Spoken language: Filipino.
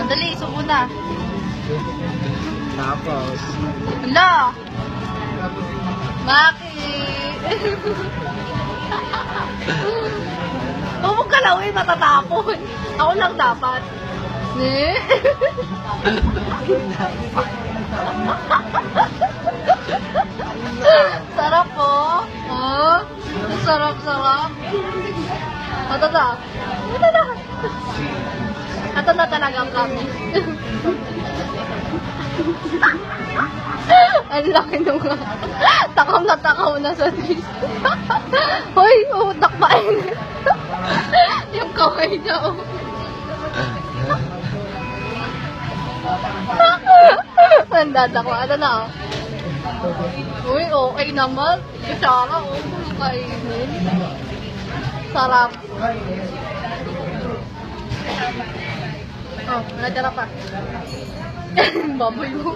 dali, subo na. Tapos, Hala! Maki! Huwag mong galawin, matatapon. Ako lang dapat. Ne? Sarap po. Oh, sarap-sarap. Ito na. Ito na. Ito na talaga ang kami. Ang laki nung takaw na sa dis. Hoy, takpain. Yung kamay niya, oh. Ang dadako. Ano na, oh. Uy, okay naman. Kutsara, oh. Kainin. Sarap. Oh, natira pa. Baboy mo.